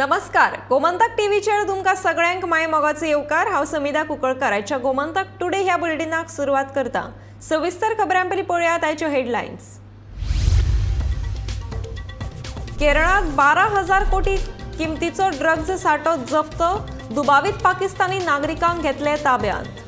नमस्कार, गोमंतक टीव्हीचेर तुमकां सगळ्यांक माय मोगाचो येवकार। हांव समिधा कुंकळकर। आयच्या गोमंतक टुडे ह्या बुलेटिनाक सुरवात करता। सविस्तर खबरां पयलीं पळयात आयच्यो हेडलायन्स। केरळात 12,000 कोटी किमतीचो ड्रग्ज सांठो जप्त, दुबावित पाकिस्तानी नागरिकांक घेतले ताब्यांत।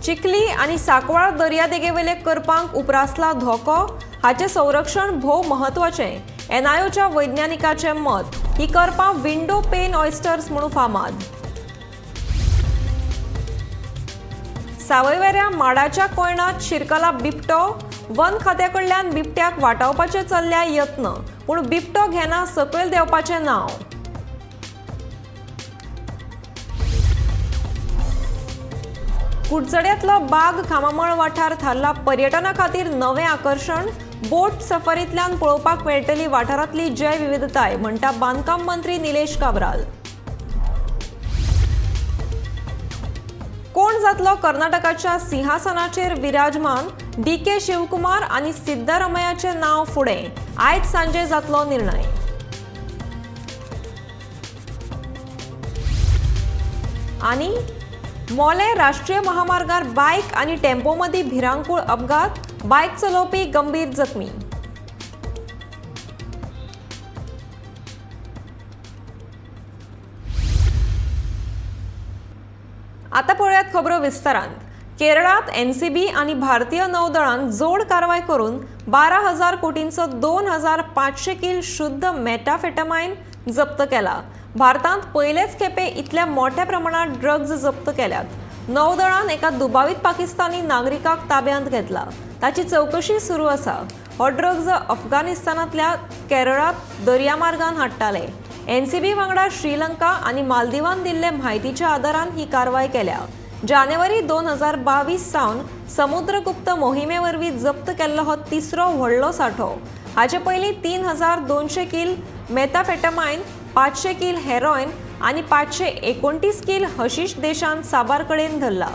चिखली आणि साकवाळ दर्यादेगेवेले करपांक उपरासला धोको, हाचे संरक्षण भोव महत्वाचें। एनआयओच्या वैज्ञानिकाचे मत। ही करपां विंडो पेन ऑयस्टर्स म्हणून फामाद। सावयवेऱ्या माडाच्या कोयणात शिरकला बिबटो, वन खात्याकडल्यान बिबट्याक वाटावपाचे चल्ल्या यत्न, पूण बिबटो घेना सकयल देवपाचे नांव। कुडचड्यातलो बाग खामामळ वाठार थारला पर्यटना खातीर नवें आकर्षण। बोट सफारींतल्यान पळोवपाक मेळटली वाठारांतली जैव विविधताय, म्हणटा बांदकाम मंत्री निलेश काब्राल। कोण जातलो कर्नाटकाच्या सिंहासनाचेर विराजमान? DK शिवकुमार आनी सिद्धरामय्याचे नाव फुडें। आयज सांजे जातलो निर्णय। आनी मोले राष्ट्रीय महामार्गार बायक आणि टेम्पो मदी भिरांकूळ अपघात, बायक चलोवपी गंभीर जखमी। आता पळयात खबरो विस्तारांत। केरळात NCB आणि भारतीय नौदळान जोड कारवाय करून 12,000 कोटींचो 2,500 किल शुद्ध मेटाफेटामाइन जप्त केला। भारतात पहिलेच खेपे इतल्या मोठ्या प्रमाणात ड्रग्ज जप्त केल्यात। नौदळान एका दुबावित पाकिस्तानी नागरिकाक ताब्यांत घेतला, ताची चौकशी सुरू आसा। हो ड्रग्ज अफगाणिस्तानातल्या केरळात दर्यामार्गान हाडटाले। NCB वांगडा श्रीलंका आणि मालदीवान दिल्ले म्हायतीच्या आदारान ही कारवाय केल्या। जानेवारी 2022 सावन समुद्रगुप्त मोहिमेवरवीं जप्त केल्लो हो तिसरो व्हडलो सांठो। हाचे पयलीं 3,200 किल मेथाफेटामाइन, 500 किल हेरोइन आणि 529 किल हशीश देशांत साबार कडेन धरला।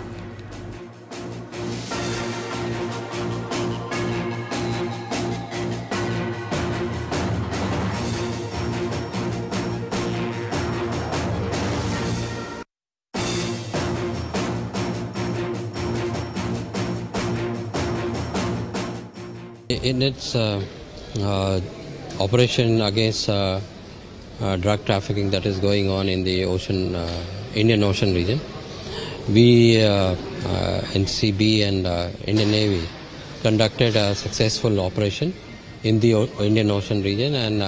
In its operation against drug trafficking that is going on in the Indian Ocean region, we NCB and Indian Navy conducted a successful operation in the Indian Ocean region and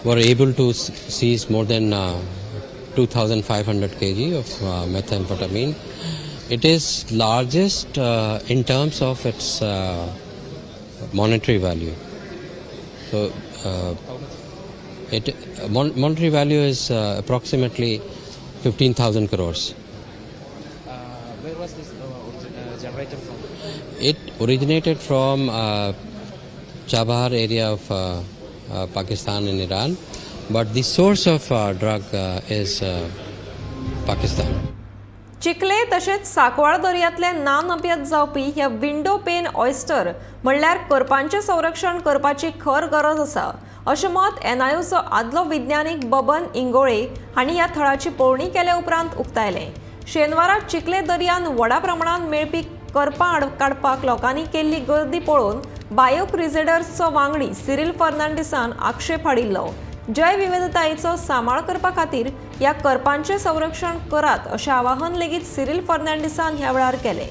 were able to seize more than 2,500 kg of methamphetamine. It is largest in terms of its monetary value. So monetary value is approximately 15,000 crores. Where was this generated from? It originated from Chabahar area of Pakistan and Iran, but the source of drug is Pakistan. Chikhale तशेंच साकवाळ दर्यांतले ना नप्यात जावपी ह्या window pane oyster म्हणल्यार करपांचे संरक्षण करपाची खर गरज आसा, अशें मत NIOचो आदलो विज्ञानीक बबन इंगोळे हांणी ह्या थळाची पळोवणी केले उपरांत उक्तायलें। शेनवारा चिखले दर्यान व्हडा प्रमाणात मेळपी करपां काडपाक लोकांनी केल्ली गर्दी पळोवन बायो क्रुसेडर्सचो वांगडी सिरिल फर्नांडिसान आक्षेप हाडिल्लो। जैव विविधतायेचो सांबाळ करपा खातीर ह्या करपांचे संरक्षण करात अशें आवाहन लेगीत सिरिल फर्नांडिसान ह्या वेळार केलें।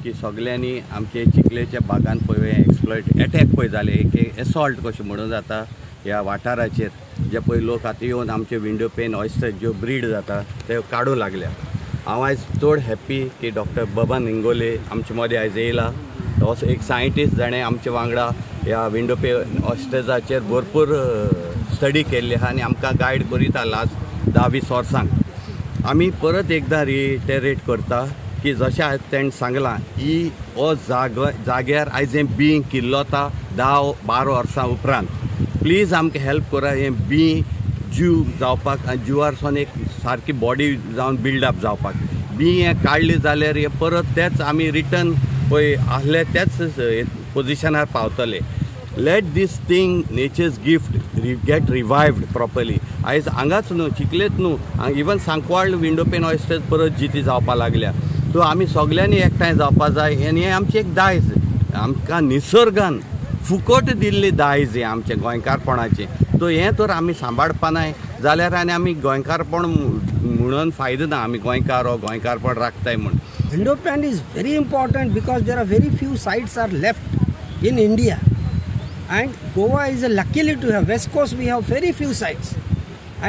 की सगळ्यांनी आमचे चिखलेच्या बागान पळय एक्सप्लॉयट अटॅक पळय जाले, एक एसॉल्ट कशें म्हणून जाता ह्या वाठाराचेर, जे पळय लोक आतां येवन आमचे विंडो पेन ऑयस्टर ज्यो ब्रीड जाता ते काडूं लागल्या। हांव आयज चड हॅप्पी की डॉक्टर बबन इंगोले आमचे मदें आयज येयला। हो एक सायंटिस्ट जाणें आमचे वांगडा ह्या विंडो पेन ऑयस्टर्साचेर भरपूर स्टडी केल्ली आहा आनी आमकां गायड करीत लास्ट 10-20 वर्सांक। आमी परत एकदां रिटेरेट करता की जशें तेणें सांगलां ही हो जाग्यार आयज हें बीं किल्लो आतां 10-12 वर्सां उपरांत. प्लीज आमकां हेल्प करा हें बीं जीव जावपाक आनी जिवारसून एक सारकी बॉडी जावन बिल्डअप जावपाक. बीं हें काडली जाल्यार हे परत तेच आमी रिटर्न पळय आहले तेच पोजिशनार पावतले. Let this thing nature's gift get revived properly. आयज हांगाच न्हू चिखलेत न्हू even Sancoale window pane oysters परत जिती जावपाक लागल्या. सो आमी सगळ्यांनी एकठांय जावपाक जाय आनी हें आमचें एक दायज. आमकां निसर्गान फुकट दिल्ली दायज हें आमचें गोंयकारपणाचें. सो हें तर आमी सांबाळपानाय जाल्यार आनी आमी गोंयकारपण म्हणून फायदो ना. आमी गोंयकार हो गोंयकारपण राखताय म्हूण. Window pan is very important because there are very few sites are left in India, and Goa is luckily to have. West Coast we have very few sites,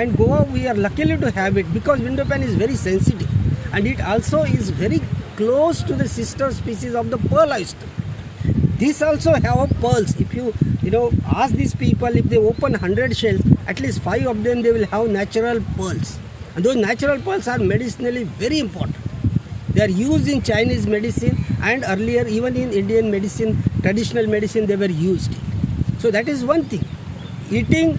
and Goa we are luckily to have it because window pan is very sensitive, and it also is very close to the sister species of the pearl oyster. This also have pearls. If you ask these people, if they open 100 shells, at least 5 of them they will have natural pearls, and those natural pearls are medicinally very important. They are used in Chinese medicine, and earlier even in Indian medicine, traditional medicine, they were used. So that is one thing. Eating,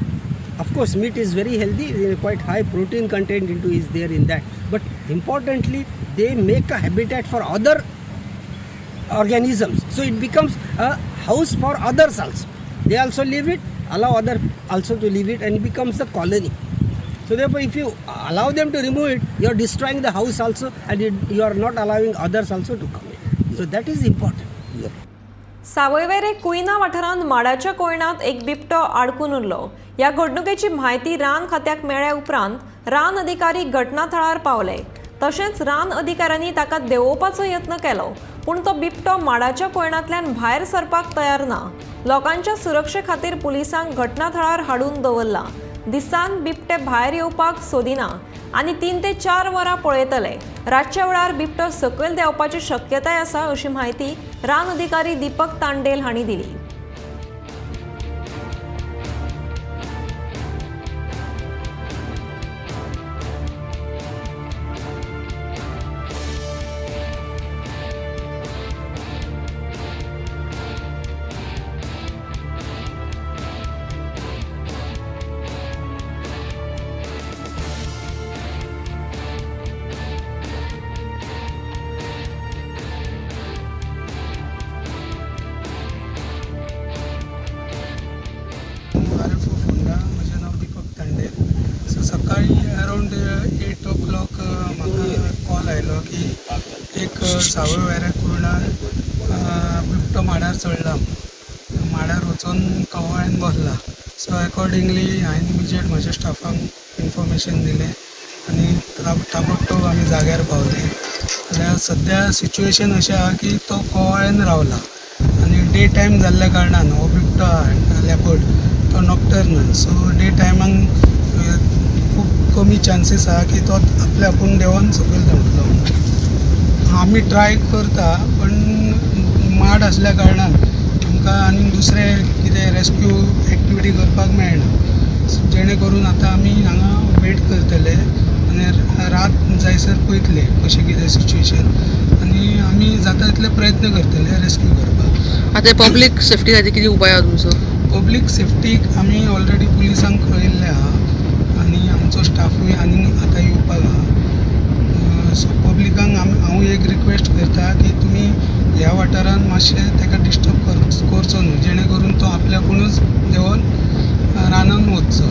of course, meat is very healthy. Quite high protein content is there in that. But importantly, they make a habitat for other organisms. So it becomes a house for others also. They also live it, allow others also to live it, and it becomes a colony. So therefore, if you allow them to remove it, you are destroying the house also, and you are not allowing others also to come in. So that is important. सावयवेरे कुयना वाठारांत माडाच्या कोयणात एक बिबटो आडकून उरलो. ह्या घडणुकेची म्हायती रान खात्याक मेळ्ळ्या उपरांत रान अधिकारी घटनाथळार पावले. तशेंच रान अधिकाऱ्यांनी ताका देंवोवपाचो यत्न केलो, पूण तो बिबटो माडाच्या कोयणांतल्यान भायर सरपाक तयार ना. लोकांच्या सुरक्षे खातीर पुलिसांक घटनाथळार हाडून दवरला. दिसान बिबटे भायर येवपाक सोदिना आनी 3 ते 4 वरां पळयतले. रातच्या वेळार बिबटो सकयल देंवपाची शक्यताय आसा अशी म्हायती रान अधिकारी दीपक तांडेल हांणी दिली. सकाळी अराउंड 8 o'clock म्हाका कॉल आयलो की एक सावयवेऱ्या कुर्णान बिबटो माडार चडला. माडार वचून कवळ्यान बसला. सो अकॉर्डिंगली हांवें इमिजिएट म्हज्या स्टाफांक इन्फॉर्मेशन दिलें आनी ताबडतोब आमी जाग्यार पावले. जाल्यार सद्या सिच्युएशन अशें आहा की तो कवळ्यान रावला आनी डे टायम जाल्ल्या कारणान हो बिबटो आहा लेपर्ड तो नॉक्टर्नल. सो डे टायमाक खूब कमी चान्सीस आहा की तो आपल्या आपूण देंवन सकयल देंवतलो. आमी ट्राय करता पण माड आसल्या कारणान आमकां आनी दुसरें कितें रेस्क्यू एक्टिविटी करपाक मेळना. जेणे करून आतां आमी हांगा वेट करतले आनी रात जायसर पळयतले कशें कितें सिच्युएशन आनी आमी जाता तितले प्रयत्न करतले रेस्क्यू करपाक. आतां पब्लीक सेफ्टी खातीर कितें उपाय आहा तुमचो? पब्लीक सेफ्टीक आमी ऑलरेडी पुलिसांक कळयल्लें आहा आनी आमचो स्टाफूय आनी आतां येवपाक आहा. सो पब्लिकांक हांव एक रिक्वेस्ट करता की तुमी ह्या वाठारान मातशें ताका डिस्टर्ब करचो न्हू जेणे करून तो आपल्याकूनच देंवन रानान वचचो.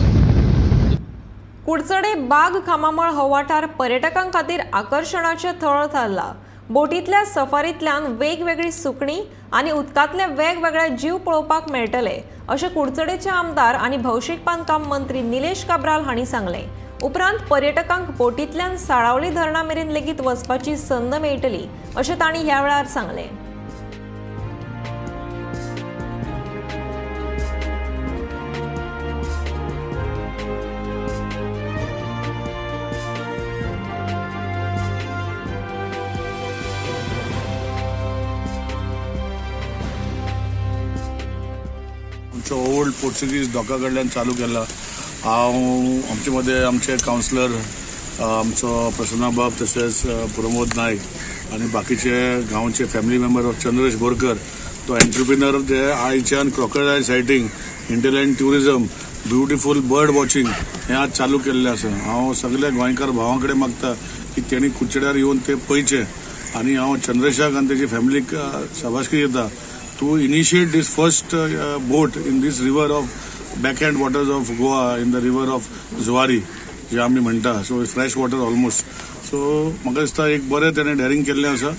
कुडचडे बाग खामामळ हो वाठार पर्यटकां खातीर आकर्शणाचें थळ थारला. बोटींतल्या सफारींतल्यान वेगवेगळी सुकणीं आनी उदकांतले वेगवेगळे जीव पळोवपाक मेळटले अशें कुडचडेचे आमदार आनी भौशीक बांदकाम मंत्री निलेश काब्राल हांणी सांगलें. उपरांत पर्यटकांक बोटींतल्यान साळावली धरणा मेरेन लेगीत वचपाची संद मेळटली अशें तांणी ह्या वेळार सांगलें. ओल्ड पोर्चुगीज डॉका कडल्यान चालू केला. हांव आमचे मदें आमचे कावन्सिलर आमचो प्रसन्ना बाब तशेंच प्रमोद नायक आणि बाकीचे गांवचे family member of Chandresh Borkar तो एंटरप्रिनर जे आयच्यान crocodile sighting intelligent tourism beautiful bird watching हे आज चालू केल्लें आसा. हांव सगळ्या गोंयकार भावां कडेन मागता की तेणी कुचड्यार येवन ते पळयचे आणि हांव चंद्रेशाक आनी तेजी फॅमिलीक शाबासकी दिता. To initiate this first boat in this river of back end waters of Goa in the river of Zuari जे आमी म्हणटा. So fresh water almost. So म्हाका दिसता एक बरें तेणें डॅरिंग केल्लें आसा.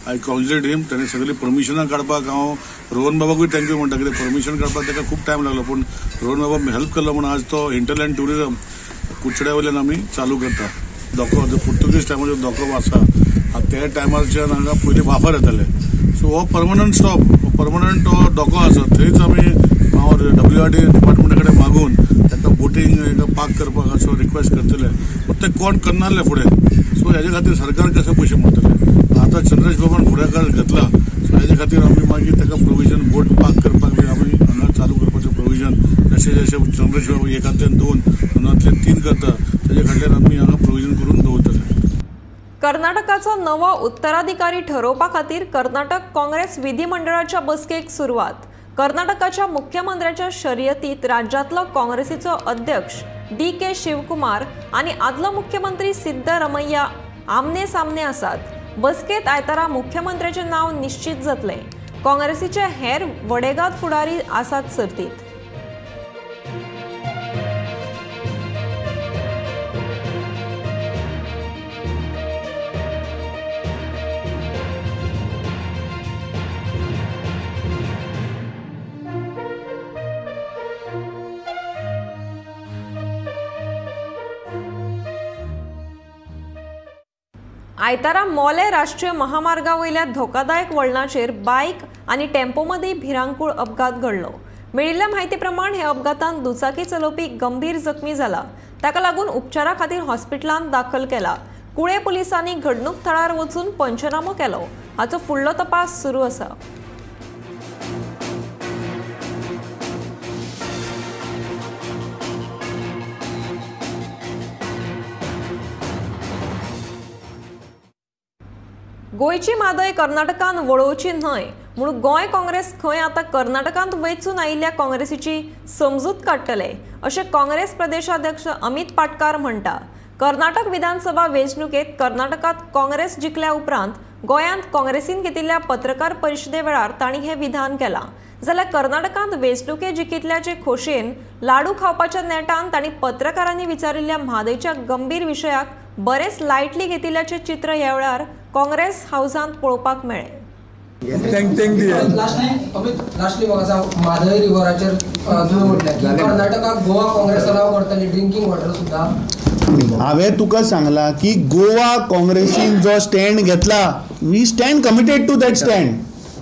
आय कॉन्ग्रेच्युलेट हिम. ताणें सगळी परमिशनां काडपाक हांव रोहन बाबाकूय थँक्यू म्हणटा कित्याक परमिशन काडपाक ताका खूब टायम लागलो पूण रोहन बाबा हेल्प केलो म्हणून आज तो इंटरलँड ट्युरिझम कुचड्या वयल्यान आमी चालू करता. धोको जो पुर्तुगीज टायमाचो धोको आसा त्या टायमारच्यान हांगा पयलीं वाफर येताले. सो हो परमनंट स्टॉप परमनंट हो धोको आसा थंयच आमी हांव WRD डिपार्टमेंटा कडेन मागून ताका बोटींग पार्क करपाक असो रिक्वेस्ट करतले पूण ते कोण करनासले फुडें. सो हेजे खातीर सरकार कशे पयशे मोडटले. आतां चंद्रेश बाबान फुडाकार घेतला. सो हेजे खातीर आमी मागीर ताका प्रोविजन बोट पार्क करपाक बी आमी हांगा चालू करपाचें प्रोविजन जशें जशें चंद्रेश बाबा एकांतल्यान 2 दोनांतल्यान 3 करता तेजे खातीर आमी हांगा प्रोविजन करून दवरतले. कर्नाटकाचो नवो उत्तराधिकारी ठरवपा खातीर कर्नाटक काँग्रेस विधिमंडळाच्या बसकेक सुरवात. कर्नाटकाच्या मुख्यमंत्र्याच्या शर्यतीत राज्यातलो काँग्रेसीचो अध्यक्ष DK शिवकुमार आणि आदलो मुख्यमंत्री सिद्धरमैया आमने सामने आसात. बसकेत आयतारा मुख्यमंत्र्याचे नाव निश्चित जातले. काँग्रेसीचे हेर वडेगाद फुडारी आसात सर्तीत. आयतारा मोले राष्ट्रीय महामार्गावयल्या धोकादायक वळणाचेर बायक आनी टेम्पो मदीं भिरांकूळ अपघात घडलो. मेळिल्ल्या म्हायती प्रमाण हे अपघातांत दुचाकी चलोवपी गंभीर जखमी जाला. ताका लागून उपचारा खातीर हॉस्पिटलांत दाखल केला. कुळे पुलिसांनी घडणूक थळार वचून पंचनामो केलो. हाचो फुडलो तपास सुरू आसा. गोयची मादय कर्नाटकान वळोवची न्हय म्हणून गोंय काँग्रेस खंय आता कर्नाटकांत वेचून आयिल्ल्या काँग्रेसीची समजूत काडटले अशें काँग्रेस प्रदेशाध्यक्ष अमित पाटकार म्हणटा. कर्नाटक विधानसभा वेंचणुकेत कर्नाटकात काँग्रेस जिखल्या उपरांत गोंयांत काँग्रेसीन घेतिल्ल्या पत्रकार परिशदे वेळार तांणी हे विधान केलां. जाल्यार कर्नाटकांत वेंचणुके जिखितल्याचे खोशयेन लाडू खावपाच्या नेटान तांणी पत्रकारांनी विचारिल्ल्या म्हादयच्या गंभीर विशयाक बरेच लायटली घेतिल्ल्याचे चित्र ह्या वेळार काँग्रेस हाऊसांत पळोवपाक मेळ्ळें. माधवी रिव्हराचेर तुम्ही म्हटलें की कर्नाटकाक गोवा काँग्रेस अलाव करतली ड्रिंकींग वॉटर सुद्दां. हांवें तुका सांगलां की गोवा काँग्रेसीन जो स्टँड घेतला we stand committed to that stand.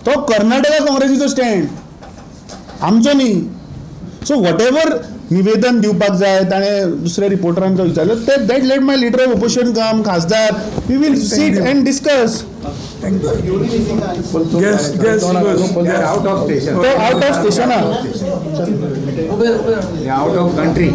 तो कर्नाटका काँग्रेसीचो स्टँड आमचो न्ही. सो वॉट एवर निवेदन दिवपाक जाय ताणें दुसऱ्या रिपोर्टरांचो विचारलो ते that let my leader of opposition cum खासदार we will sit and discuss. Out of station out of country.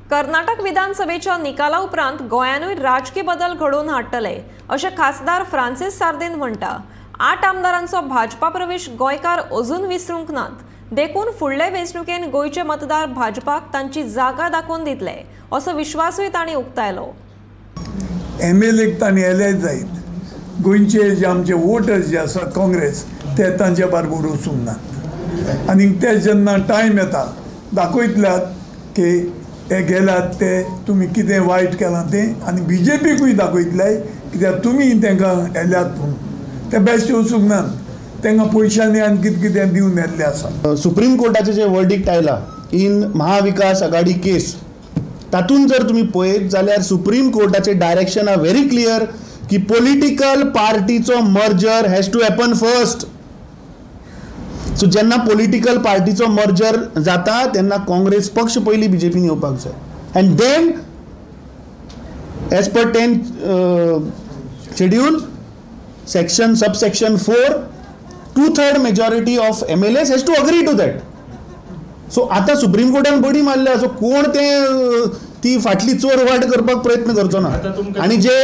Karnataka विधानसभेच्या निकाला उपरांत गोंयानूय राजकीय बदल घडोवन हाडटले अशें खासदार फ्रांसीस सार्दिन म्हणटा. 8 आमदारांचो भाजपा प्रवेश गोंयकार अजून विसरूंक नात. देखून फुडले वेंचणुकेन गोंयचे मतदार भाजपाक तांची जागा दाखोवन दितले असो विश्वासूय तांणी उक्तायलो. MLA तांणी एलाय जायत गोंयचे जे आमचे वोटर्स जे आसा काँग्रेस ते तांच्या बरोबर वचूंक नात आनी ते जेन्ना टायम येता दाखयतल्यात की हे गेल्यात ते तुमी कितें वायट केलां तें आनी BJPकूय दाखयतले कित्याक तुमी तांकां येल्यात पूण ते बेश्टे वचूंक नात. तांकां पयशांनी आनी कितें कितें दिवन येल्ले आसा. सुप्रीम कोर्टाचें जे वर्डिक्ट आयला इन महाविकास आघाडी केस तातूंत जर तुमी पळयत जाल्यार सुप्रीम कोर्टाचें डायरेक्शन आर व्हेरी क्लियर की पॉलिटिकल पार्टीचो merger has to happen first. So जेन्ना पॉलिटिकल पार्टीचो मर्जर जाता तेन्ना काँग्रेस पक्ष पयलीं बीजेपीन येवपाक जाय and then as per 10th schedule section subsection 4 2/3 majority of MLAs has to agree to that. So आता सुप्रीम कोर्टान बडी मारल्या सो कोण ते ती फाटली चोर वाट करपाक प्रयत्न करचो ना आणि जे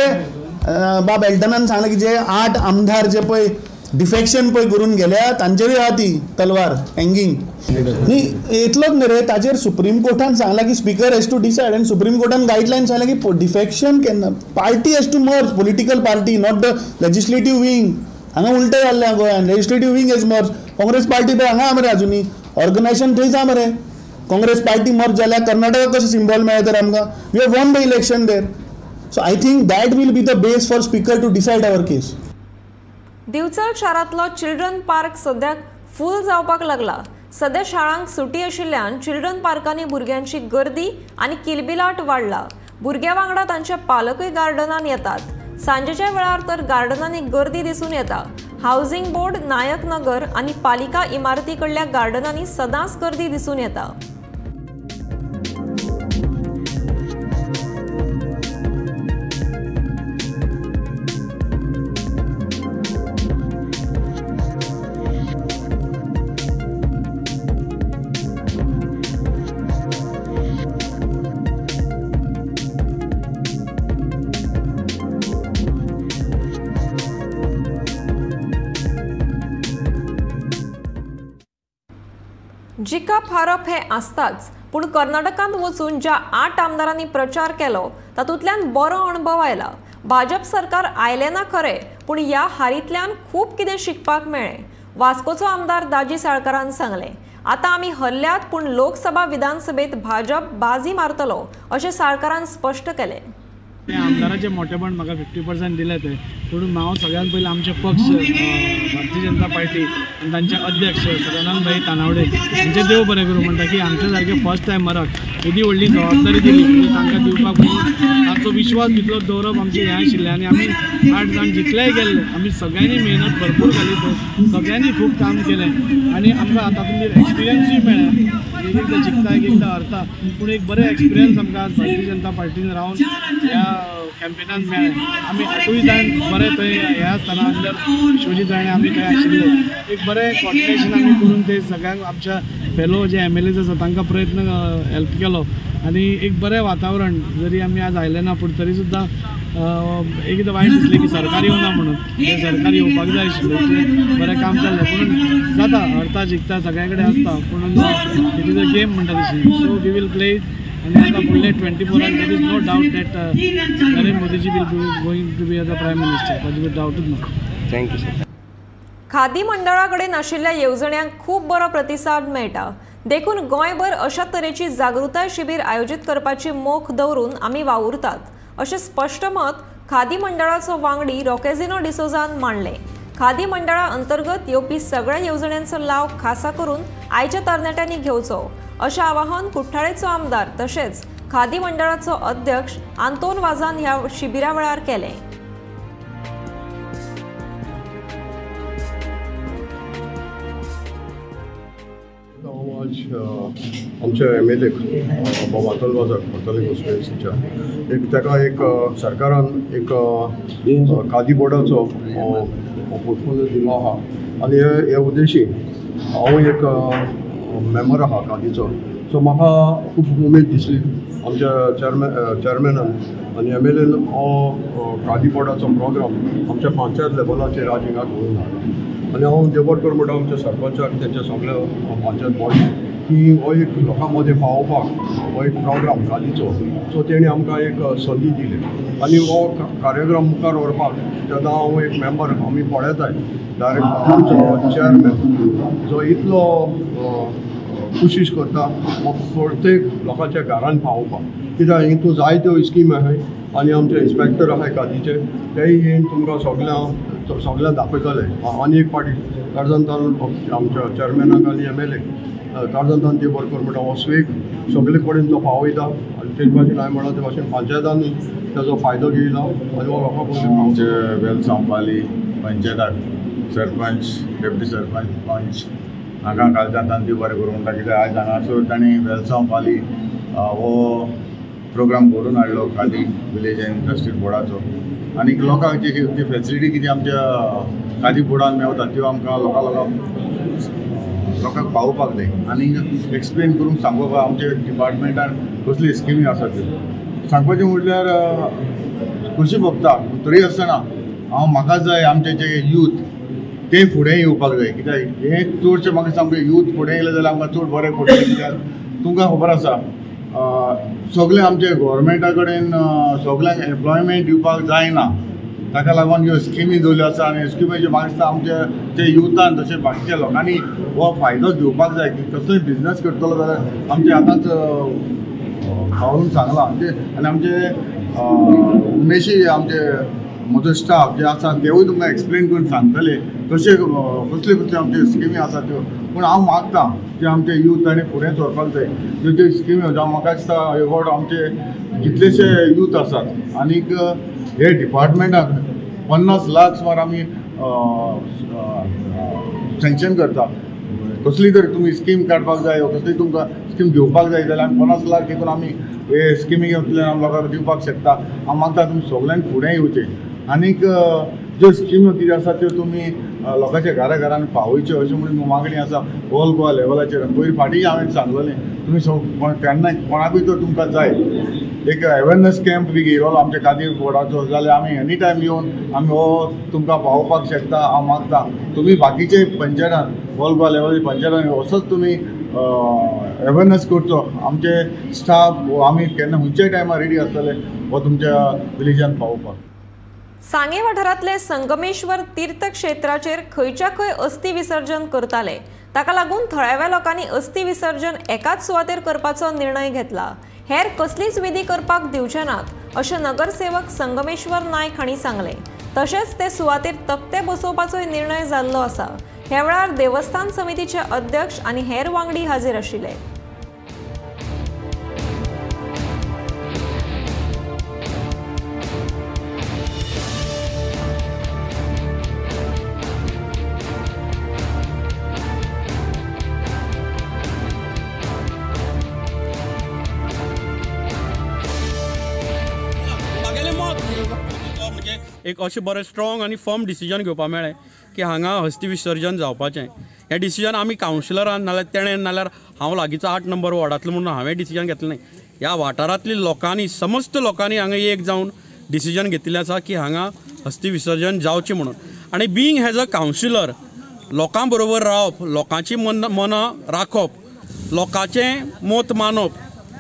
बाब एल्टनान सांगले की जे 8 आमदार जे पळय डिफेक्शन पळय करून गेल्या तांचेरूय आहा ती तलवार हँगींग न्ही इतलोच न्ही रे ताचेर सुप्रीम कोर्टान सांगला की स्पीकर हॅज टू डिसायड आनी सुप्रीम कोर्टान गायडलायन सांगला की डिफेक्शन केन्ना party has to merge political party not the legislative wing हांगा उलटें जाल्लें गोंयान legislative wing has merge Congress party पळय हांगा मरे अजुनी ऑर्गनायझेशन थंयच आहा मरे काँग्रेस पार्टी मर्ज जाल्यार कर्नाटका कशें सिंबॉल मेळ्ळें तर आमकां we have won the election there so I think that will be the base for speaker to decide our case. Divchal शारांतलो चिल्ड्रन पार्क सद्याक फूल जावपाक लागला. सध्या शाळांक सुटी आशिल्ल्यान चिल्ड्रन पार्कांनी भुरग्यांची गर्दी आनी किलबिलाट वाडला. भुरग्यां वांगडा तांचे पालकूय गार्डनांत येतात. सांजेच्या वेळार तर गार्डनांनी गर्दी दिसून येता. हाऊसिंग बोर्ड, नायक नगर आनी पालिका इमारती कडल्या गार्डनांनी सदांच गर्दी दिसून येता. जिखप हारप हे आसताच पूण कर्नाटकांत वचून ज्या 8 आमदारांनी प्रचार केलो तातूंतल्यान बरो अणभव आयला. भाजप सरकार आयलें ना खरें पूण ह्या हारींतल्यान खूब कितें शिकपाक मेळ्ळें. वास्कोचो आमदार दाजी साळकारान सांगलें. आतां आमी हरल्यात पूण लोकसभा विधानसभेत भाजप बाजी मारतलो अशें साळकारान स्पश्ट केलें. आमदाराचे मोठेपण म्हाका 50% दिले ते म्हणून हांव सगळ्यात पयलीं आमचे पक्ष भारतीय जनता पार्टी आनी तांचे अध्यक्ष सदानंद भाई तानावडे हांचे देव बरें करूं म्हणटा की आमचे सारके फर्स्ट टायमराक एदी व्हडली जबाबदारी दिली म्हणजे तांकां दिवपाक तांचो विश्वास तितलो दवरप आमचें हें आशिल्लें आनी आमी 8 जाण जितलेय गेल्ले आमी सगळ्यांनी मेहनत भरपूर घाली सगळ्यांनी खूब काम केलें आनी आमकां तातूंत एक्सपिरियन्सूय मेळ्ळा. एक एकदां जिखता एक एकदां हरता पूण एक बरें एक्सपिरियन्स आमकां भारतीय जनता पार्टीन रावन ह्या कॅम्पेनान मेळ्ळें. आमी 8 जाण बरें थंय ह्या स्थाना अंदर विश्वजीत राणे आमी थंय आशिल्ले. एक बरें कॉर्डिनेशन आमी करून ते सगळ्यांक आमच्या फेलो जे MLAs आसा तांकां प्रयत्न हेल्प केलो आनी एक बरें वातावरण जरी आमी आज आयले ना पूण तरी सुद्दां एकदां वायट दिसलें की सरकार येवना म्हणून ते सरकार येवपाक जाय आशिल्लें बरें काम जाल्लें पूण जाता हरता जिखता सगळ्या कडेन आसता पूण इट इज अ गेम म्हणटा तशी. सो वी वील प्ले आनी आतां फुडले 24 hours there is no doubt that Narendra Modiji will be going to be the prime minister ताजेर डावटूच ना. Thank you sir. खादी मंडळा कडेन आशिल्ल्या येवजण्यांक खूब बरो प्रतिसाद मेळटा. देखून गोंयभर अशा तरेची जागृताय शिबीर आयोजीत करपाची मोख दवरून आमी वावुरतात अशें स्पश्ट मत खादी मंडळाचो वांगडी रॉकेझिनो डिसोजान मांडलें. खादी मंडळा अंतर्गत येवपी सगळ्या येवजण्यांचो लाव खासा करून आयच्या तरणाट्यांनी घेवचो अशें आवाहन कुठ्ठाळेचो आमदार तशेंच खादी मंडळाचो अध्यक्ष आंतोन वाझान ह्या शिबिरा वेळार केलें. आमच्या MLA बाबातल वाझाक कोर्ताली कॉन्स्टिट्युएन्सीच्या एक सरकारान एक खादी बोर्डाचो पोर्टफोलियो दिलो आहा आनी हे उद्देशीन हांव एक मेंबर आहा खादीचो. सो म्हाका खूब उमेद दिसली आमच्या चेअरमॅनान आनी MLAन हो खादी बोर्डाचो प्रोग्राम आमच्या पंचायत लेवलाचेर आज हिंगा घेवन हाडला आनी हांव देवडकर म्हणटा आमच्या सरपंचाक तेंच्या सगळ्या पंचायत बॉडी की हो एक लोकां मदें पावोवपाक हो एक प्रोग्राम खादीचो. सो तेणी आमकां एक संदी दिली आनी हो कार्यक्रम मुखार व्हरपाक तेन्ना हांव एक मेंबर आमी पळयताय डायरेक्ट आमचो चेअरमॅन जो इतलो कोशिश करता प्रत्येक लोकांच्या घरान पावोवपाक कित्याक हितून जायत्यो स्कीम आहाय आनी आमचे इन्स्पेक्टर आहाय खादीचे तेय येवन तुमकां सगळ्यांक दाखयतले. आनी एक पाटी कारजंतान आमच्या चेअरमॅनाक आनी MLA कारजंतान ते बरोबर म्हणटा हो स्वेग सगळे कडेन तो पावयता आनी तेच भाशेन हांवें म्हणला ते भाशेन पंचायतान तेजो फायदो घेयला आनी हो लोकां पर्यंत आमचे वेल सांबाळली पंचायताक सरपंच डेप्युटी सरपंच पंच हाका घालतात आनी ती बरें करूं म्हणटा कित्याक आयज हांगासर तांणी वेलसांव पाली हो प्रोग्राम करून हाडलो खादी विलेज एंड इंडस्ट्री बोर्डाचो आनी लोकांक जी फेसिलिटी कितें आमच्या खादी बोर्डान मेवता त्यो आमकां लोकांक पावोवपाक जाय आनी एक्सप्लेन करून सांगप आमच्या डिपार्टमेंटान कसली स्किमी आसा त्यो सांगपाचें म्हटल्यार खुशी भोगता तरी आसतना म्हाका जाय आमचे जे यूथ ते फुडें येवपाक जाय कित्याक हे चडशे म्हाका सामकें यूथ फुडें येयलें जाल्यार आमकां चड बरें पडटलें कित्याक तुमकां खबर आसा सगळे आमचे गोवोरमेंटा कडेन सगळ्यांक एम्प्लॉयमेंट दिवपाक जायना ताका लागून ह्यो स्किमी दवरल्यो आसा आनी स्किमीचे म्हाका दिसता आमच्या जे युथान तशें बाकीच्या लोकांनी हो फायदो घेवपाक जाय की कसलोय बिजनस करतलो जाल्यार आमचे आतांच खावून सांगलां आनी आमचे उमेशी आमचे म्हजो स्टाफ जे आसा तेवूय तुमकां एक्सप्लेन करून सांगतले कसले कसले आमचे स्किमी आसा त्यो पूण हांव मागतां जे आमचे यूथ आनी फुडें सरपाक जाय ज्यो ज्यो स्किमी जावं म्हाका दिसता अबावट आमचे कितलेशे यूथ आसात आनीक हे डिपार्टमेंटाक 50 लाख सुमार आमी सँक्शन करता कसली तरी तुमी स्कीम काडपाक जाय कसली तुमकां स्कीम घेवपाक जाय जाल्यार आमी 50 लाख देखून आमी हे स्किमी घेतल्यान लोकांक दिवपाक शकता हांव मागता तुमी सगळ्यांक फुडें येवचें आनीक ज्यो स्किमी कितें आसा त्यो तुमी लोकांच्या घराघरांनी पावयच्यो अशें म्हणून मागणी आसा ऑल गोवा लेवलाचेर पयलीं फाटीं हांवें सांगलेलें तुमी केन्नाय कोणाकूय तर तुमकां जाय एक अवेरनेस कॅम्प बी घेयलो आमच्या खादी बोर्डाचो जाल्यार आमी एनी टायम येवन आमी हो तुमकां पावोवपाक शकता हांव मागता तुमी बाकीचे पंचायतान ऑल गोवा लेवल पंचायतान असोच तुमी अवेरनेस करचो आमचे स्टाफ आमी केन्ना खंयच्याय टायमार रेडी आसतले हो तुमच्या विलेजान पावोवपाक सांगे वाठारांतले संगमेश्वर तीर्थ क्षेत्राचेर खंयच्या खंय अस्थी विसर्जन करताले ताका लागून थळाव्या लोकांनी अस्थी विसर्जन एकाच सुवातेर करपाचो निर्णय घेतला हेर कसलीच विधी करपाक दिवचे नात अशें नगरसेवक संगमेश्वर नायक हांणी सांगले तशेंच ते सुवातेर तक्ते बसोवपाचोय निर्णय जाल्लो आसा ह्या वेळार देवस्थान समितीचे अध्यक्ष आनी हेर वांगडी हाजीर आशिल्ले एक अशें बरें स्ट्रॉंग आनी फर्म डिसिजन घेवपाक मेळ्ळें की हांगा हस्ती विसर्जन जावपाचें हें डिसिजन आमी कावन्सिलरान नाल्यार तेणें नाल्यार हांव लागींचो 8 नंबर वॉर्डांतलो म्हणून हांवें डिसिजन घेतलें न्ही ह्या वाठारांतल्या लोकांनी समस्त लोकांनी हांगा एक जावन डिसिजन घेतिल्लें आसा की हांगा हस्ती विसर्जन जावचें म्हणून आनी बीइंग एज अ कावन्सिलर लोकां बरोबर रावप लोकांची मनां राखप लोकांचें मत मानप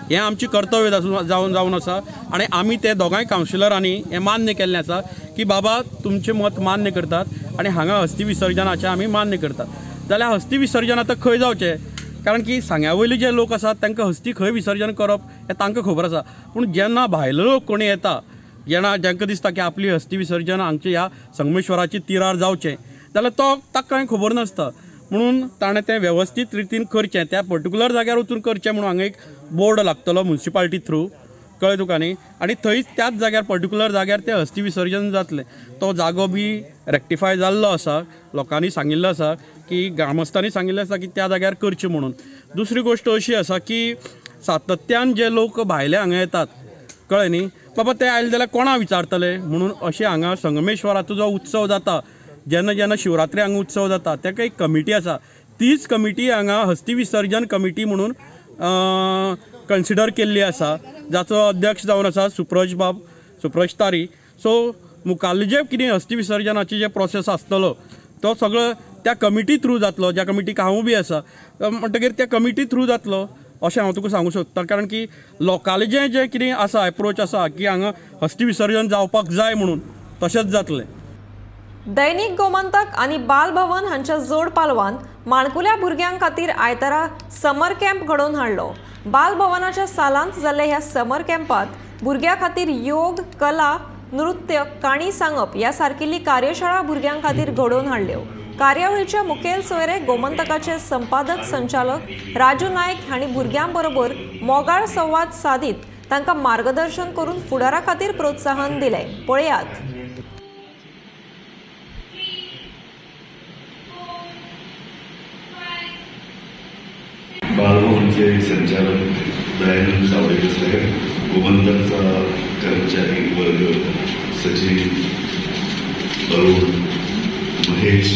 हें आमचें कर्तव्य जावन आसा आनी आमी ते दोगांय कावन्सिलरांनी हें मान्य केल्लें आसा की बाबा तुमचें मत मान्य करतात आनी हांगा हस्ती विसर्जनाचें आमी मान्य करतात जाल्यार हस्ती विसर्जन आतां खंय जावचें कारण की सांग्या वयले जे लोक आसात तांकां हस्ती खंय विसर्जन करप हें तांकां खबर आसा पूण जेन्ना भायलो लोक कोणी येता जांकां दिसता की आपली हस्ती विसर्जन हांगच्या ह्या संगमेश्वराच्या तिरार जावचें जाल्यार ताका कांय खबर नासता म्हणून ताणें तें वेवस्थीत रितीन करचें त्या पर्टिक्युलर जाग्यार वचून करचें म्हणून हांगा एक बोर्ड लागतलो म्युन्सिपालिटी थ्रू कळ्ळें तुका न्ही आनी थंय त्याच जाग्यार पर्टिक्युलर जाग्यार तें हस्ती विसर्जन जातलें तो जागो बी रेक्टिफाय जाल्लो आसा लोकांनी सांगिल्लो आसा की ग्रामस्थांनी सांगिल्लें आसा की त्या जाग्यार करचें म्हणून दुसरी गोश्ट अशी आसा की सातत्यान जे लोक भायले हांगा येतात कळ्ळें न्ही बाबा ते आयले जाल्यार कोणा विचारतले म्हणून अशें हांगा संगमेश्वराचो जो उत्सव जाता जेन्ना जेन्ना शिवरात्री हांगा उत्सव जाता ताका एक कमिटी आसा तीच कमिटी हांगा हस्ती विसर्जन कमिटी म्हणून कन्सिडर केल्ली आसा जाचो अध्यक्ष जावन आसा सुप्रज तारी सो मुखाल्ले जे कितें हस्ती विसर्जनाचे जे प्रोसेस आसतलो तो सगळो त्या कमिटी थ्रू जातलो ज्या कमिटीक हांव बी आसा म्हणटकीर त्या कमिटी थ्रू जातलो अशें हांव तुका सांगूं सोदतां कारण की लोकांले जे कितें आसा एप्रोच आसा की हांगा हस्ती विसर्जन जावपाक जाय म्हणून तशेंच जातलें दैनिक गोमंतक आणि बाल भवन हांच्या जोड पालवान माणकुल्या भुरग्यां खातीर आयतारा समर कॅम्प घडोवन हाडलो बाल भवनाच्या सालांत जाल्ल्या ह्या समर कॅम्पात भुरग्यां खातीर योग कला नृत्य काणी सांगप या सारकिल्ली कार्यशाळा भुरग्यां खातीर घडोवन हाडल्यो कार्यावळीच्या मुखेल सोयरे गोमंतकाचे संपादक संचालक राजू नायक हांणी भुरग्यां बरोबर मोगाळ संवाद सादीत तांकां मार्गदर्शन करून फुडारा खातीर प्रोत्साहन दिलें पळयात गोमंतकचे संचालक दयानंद सावडेकर साहेब, गोमंतकचा कर्मचारी वर्ग, सचिव, अरुण, महेश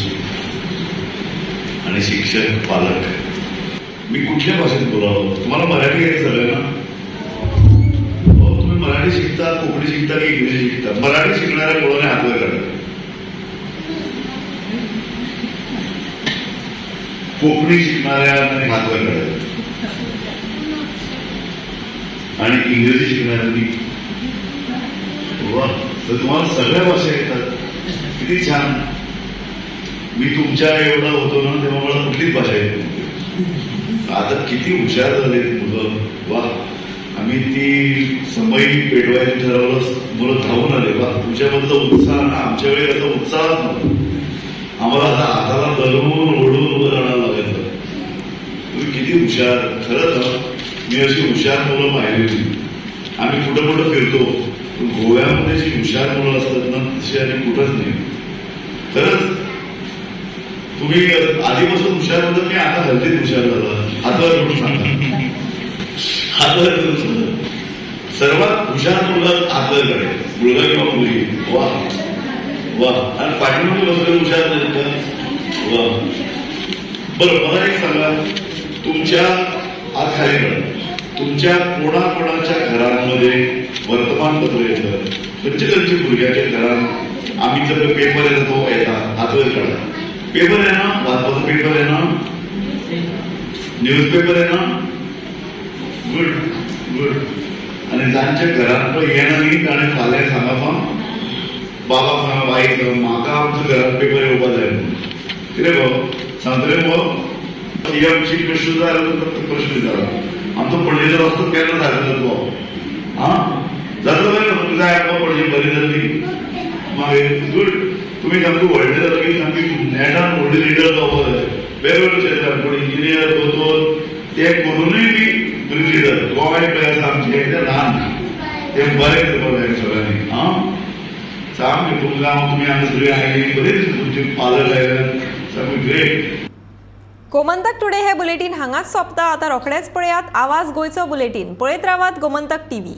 आणि शिक्षक, पालक, मी कुठल्या भाषेत बोलावं? तुम्हाला मराठी आहे सगळ्यांना? तुम्ही मराठी शिकता, कोकणी शिकता की इंग्रजी शिकता? मराठी शिकणाऱ्या मुलाने हात वर काढा. कोकणी शिकणाऱ्या हात वर काढा आणि इंग्रजी शिकणाऱ्यांनी. वा, तर तुम्हाला सगळ्या भाषा येतात, किती छान. मी तुमच्या एवढा होतो ना तेव्हा मला कुठलीच भाषा येत नव्हती. आता किती हुशार झाले मुलं. वा, आम्ही ती समयी पेटवायचं ठरवलं, मुलं धावून आले. वा, तुमच्याबद्दल उत्साह ना, आमच्या वेळी असा उत्साह नव्हता. आम्हाला आता हाताला धरून ओढून उभं राहायला लागायचं. तुम्ही किती हुशार. खरंच मी अशी हुशार मुलं पाहिली होती. आम्ही कुठं कुठं फिरतो, गोव्यामध्ये जी हुशार मुलं असतात ना तशी आम्ही कुठंच नाही. खरंच तुम्ही आधीपासून हुशार होता, मी आता हल्लीच हुशार झाला. हातावर करून सांगा, हातावर करून सांगा. सर्वात हुशार मुलगा हातावर कडे, मुलगा किंवा मुलगी. वा वा. आणि पाठीमागे बसले हुशार नाही का? वा. बरं, मला एक सांगा, तुमच्या आज खाली करा, तुमच्या कोणाकोणाच्या घरांमध्ये वर्तमानपत्र येतं? कंचे मुलग्याच्या घरात आम्ही सगळं पेपर येतो येतात, हातवर काढा. पेपर आहे ना, वाचपाचा पेपर आहे ना, न्यूजपेपर आहे ना. Good good. आणि ज्यांच्या घरात येणार नाही त्याने फाल्या सांगा, मग बाबा सांगा, बाई माका आमच्या घरात पेपर येवपा जाय. कितें गो सांगतले मग चीफ मिनिस्टर जाय प्रश्न विचारला, आमचो पणजेचो रस्तो केन्ना जातलो तो? जातलो काय तुमकां जाय पणजे बरी जातली. मागीर गुड. तुम्ही सामकी व्हडले जाता की सामकी नेटान व्हडली लिडर जावपाक जाय वेगवेगळ्या क्षेत्रांत. पण इंजिनियर, दोतोर ते करूनय बी बरी लिडर. गोंय पळय आसा आमचे ते ल्हान, ते बरें करपाक जाय सगळ्यांनी. सामकें तुमकां तुमी हांगा सगळीं आयली, बरीच तुमची पालक आयल्यात, सामकें ग्रेट. गोमंतक टुडे हे बुलेटिन हांगाच सोंपता. आता रोखडेच पळयात आवाज गोंयचो बुलेटिन. पळयत रावात गोमंतक TV.